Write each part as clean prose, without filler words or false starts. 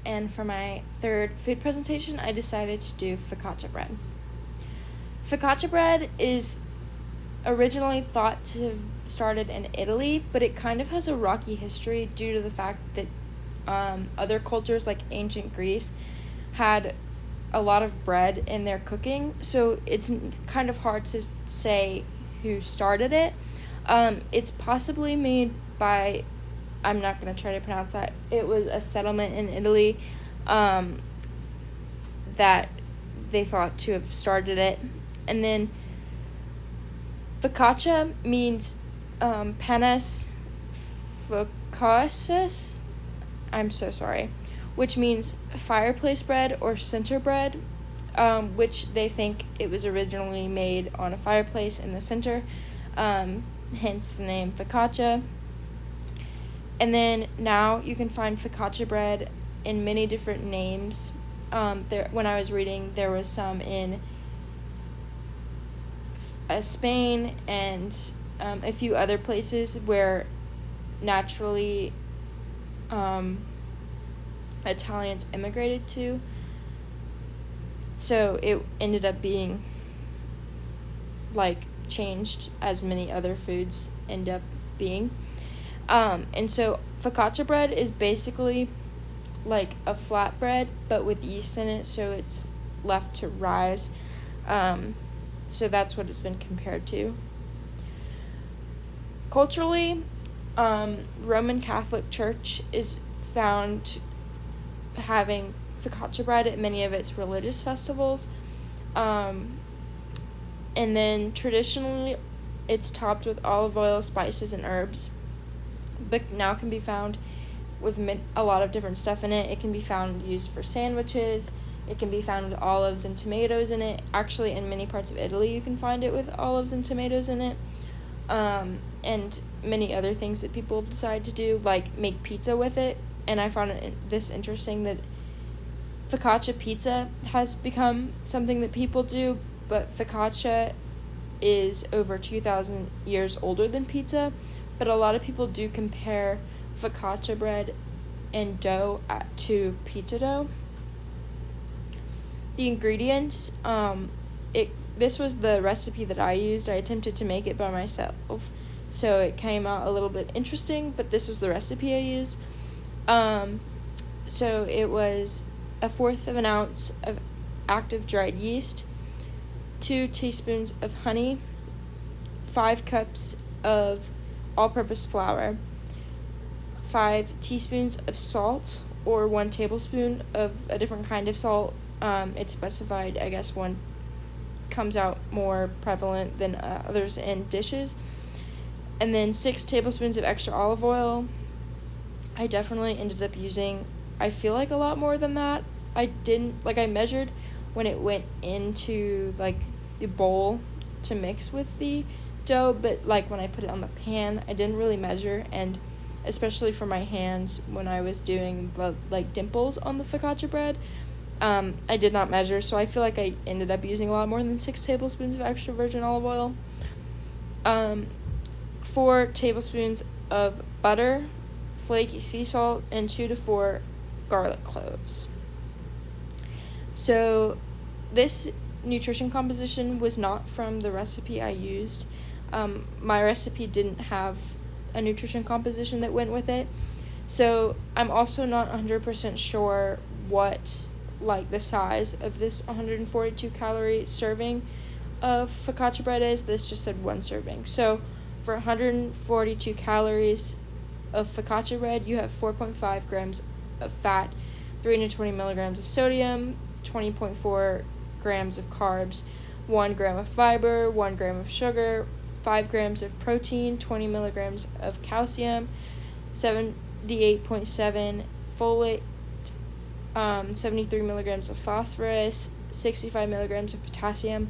and for my third food presentation, I decided to do focaccia bread. Focaccia bread is originally thought to have started in Italy, but it kind of has a rocky history due to the fact that other cultures, like ancient Greece, had a lot of bread in their cooking, so it's kind of hard to say who started it. It's possibly made by, I'm not going to try to pronounce that. It was a settlement in Italy that they thought to have started it. And then focaccia means panes focaces. I'm so sorry. Which means fireplace bread or center bread, which they think it was originally made on a fireplace in the center, hence the name focaccia. And then now you can find focaccia bread in many different names. When I was reading, there was some in Spain and a few other places where naturally Italians immigrated to. So it ended up being changed as many other foods end up being. And so focaccia bread is basically like a flatbread but with yeast in it, so it's left to rise. So that's what it's been compared to. Culturally, Roman Catholic Church is found having focaccia bread at many of its religious festivals. And then traditionally it's topped with olive oil, spices, and herbs, but now can be found with a lot of different stuff in it. It can be found used for sandwiches. It can be found with olives and tomatoes in it. Actually, in many parts of Italy, you can find it with olives and tomatoes in it. And many other things that people have decided to do, like make pizza with it. And I found this interesting that focaccia pizza has become something that people do, but focaccia is over 2,000 years older than pizza. But a lot of people do compare focaccia bread and dough to pizza dough. The ingredients, this was the recipe that I used. I attempted to make it by myself, so it came out a little bit interesting, but this was the recipe I used. So it was 1/4 of an ounce of active dried yeast, 2 teaspoons of honey, 5 cups of all-purpose flour, 5 teaspoons of salt, or 1 tablespoon of a different kind of salt. It's specified, I guess one comes out more prevalent than others in dishes. And then 6 tablespoons of extra olive oil. I definitely ended up using, I feel like, a lot more than that. I measured when it went into, the bowl to mix with the dough, but, when I put it on the pan, I didn't really measure, and especially for my hands, when I was doing the, dimples on the focaccia bread, I did not measure, so I feel like I ended up using a lot more than 6 tablespoons of extra virgin olive oil. 4 tablespoons of butter, flaky sea salt, and 2 to 4 garlic cloves. So this nutrition composition was not from the recipe I used. My recipe didn't have a nutrition composition that went with it. So I'm also not 100% sure what the size of this 142 calorie serving of focaccia bread is. This just said 1 serving. So for 142 calories of focaccia bread, you have 4.5 grams of fat, 320 milligrams of sodium, 20.4 grams of carbs, 1 gram of fiber, 1 gram of sugar, 5 grams of protein, 20 milligrams of calcium, 78.7 folate, 73 milligrams of phosphorus, 65 milligrams of potassium,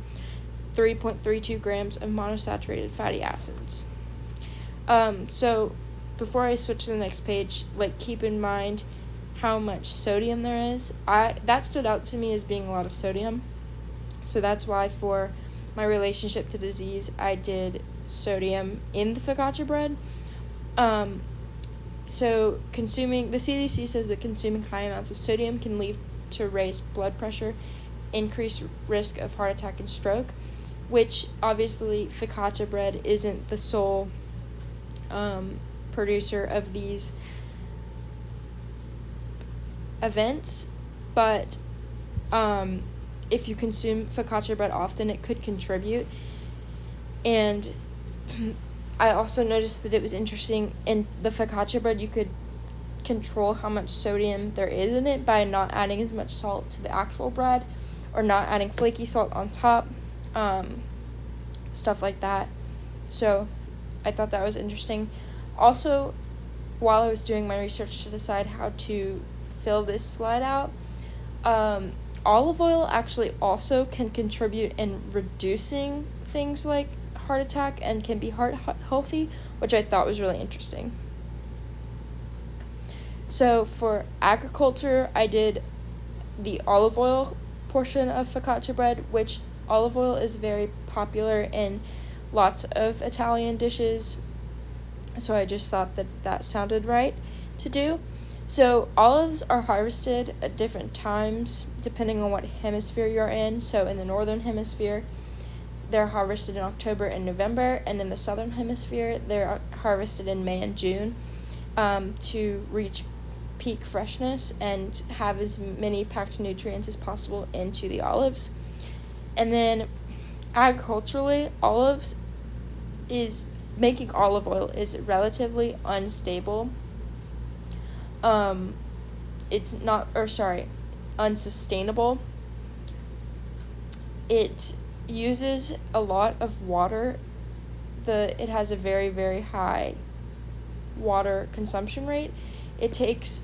3.32 grams of monosaturated fatty acids. So before I switch to the next page, keep in mind how much sodium there is. That stood out to me as being a lot of sodium. So that's why for my relationship to disease, I did sodium in the focaccia bread. So the CDC says that consuming high amounts of sodium can lead to raised blood pressure, increased risk of heart attack and stroke, which obviously focaccia bread isn't the sole producer of these events, but if you consume focaccia bread often, it could contribute. And I also noticed that it was interesting, in the focaccia bread you could control how much sodium there is in it by not adding as much salt to the actual bread, or not adding flaky salt on top, stuff like that. So I thought that was interesting. Also, while I was doing my research to decide how to fill this slide out, olive oil actually also can contribute in reducing things like heart attack and can be heart healthy, which I thought was really interesting. So for agriculture, I did the olive oil portion of focaccia bread, which olive oil is very popular in lots of Italian dishes. So I just thought that sounded right to do. So olives are harvested at different times depending on what hemisphere you're in. So in the northern hemisphere, they're harvested in October and November, and in the southern hemisphere, they're harvested in May and June, to reach peak freshness and have as many packed nutrients as possible into the olives. And then agriculturally, making olive oil is relatively unstable. Unsustainable. It uses a lot of water. It has a very, very high water consumption rate. It takes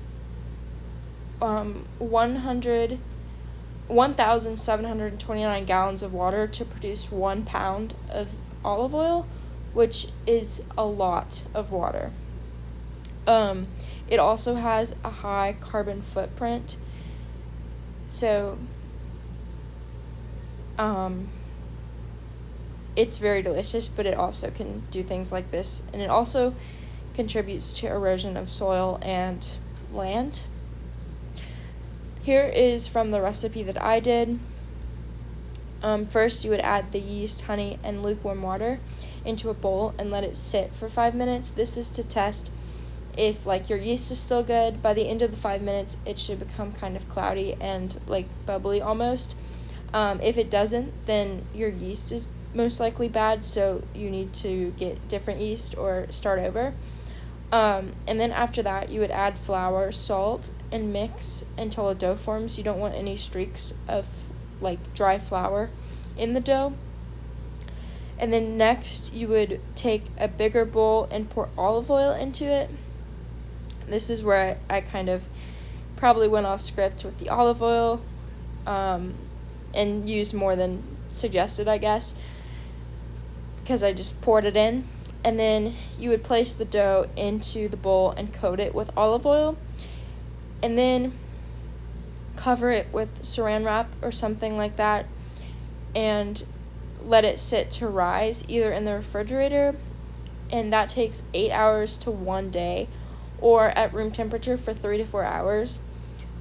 1,729 gallons of water to produce 1 pound of olive oil, which is a lot of water. It also has a high carbon footprint. So it's very delicious, but it also can do things like this, and it also contributes to erosion of soil and land. Here is from the recipe that I did. First, you would add the yeast, honey, and lukewarm water into a bowl and let it sit for 5 minutes. This is to test if your yeast is still good. By the end of the 5 minutes, it should become kind of cloudy and bubbly almost. If it doesn't, then your yeast is most likely bad, so you need to get different yeast or start over. And then after that, you would add flour, salt, and mix until a dough forms. You don't want any streaks of dry flour in the dough. And then next, you would take a bigger bowl and pour olive oil into it. This is where I kind of probably went off script with the olive oil, and used more than suggested, I guess, because I just poured it in. And then you would place the dough into the bowl and coat it with olive oil, and then cover it with saran wrap or something like that, and let it sit to rise either in the refrigerator, and that takes 8 hours to 1 day, or at room temperature for 3 to 4 hours.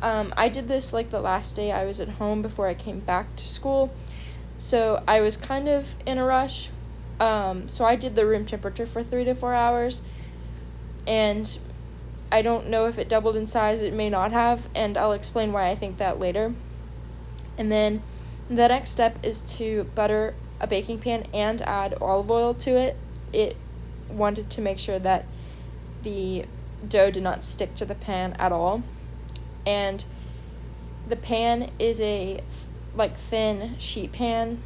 I did this the last day I was at home before I came back to school, so I was kind of in a rush. So I did the room temperature for 3 to 4 hours, and I don't know if it doubled in size. It may not have, and I'll explain why I think that later. And then the next step is to butter a baking pan and add olive oil to it. It wanted to make sure that the dough did not stick to the pan at all. And the pan is a thin sheet pan,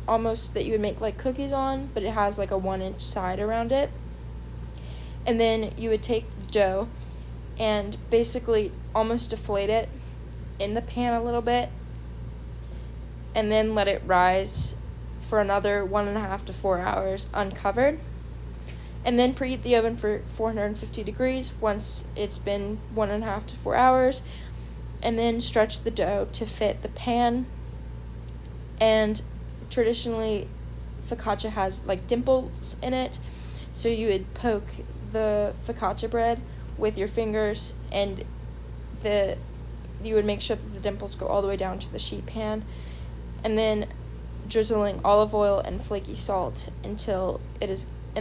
almost that you would make cookies on, but it has a 1-inch side around it. And then you would take the dough and basically almost deflate it in the pan a little bit, and then let it rise for another 1.5 to 4 hours uncovered. And then preheat the oven for 450 degrees once it's been 1.5 to 4 hours, and then stretch the dough to fit the pan. And traditionally, focaccia has dimples in it, so you would poke the focaccia bread with your fingers, and you would make sure that the dimples go all the way down to the sheet pan, and then drizzling olive oil and flaky salt and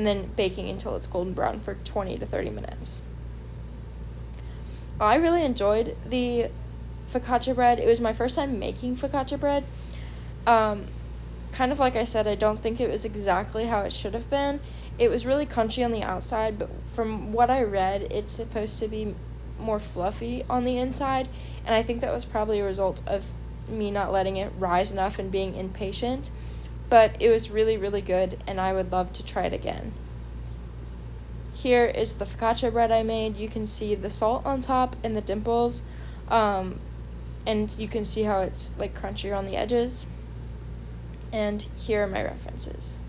then baking until it's golden brown for 20 to 30 minutes. I really enjoyed the focaccia bread. It was my first time making focaccia bread. Kind of like I said, I don't think it was exactly how it should have been. It was really crunchy on the outside, but from what I read, it's supposed to be more fluffy on the inside, and I think that was probably a result of me not letting it rise enough and being impatient. But it was really, really good, and I would love to try it again. Here is the focaccia bread I made. You can see the salt on top and the dimples, and you can see how it's like crunchier on the edges. And here are my references.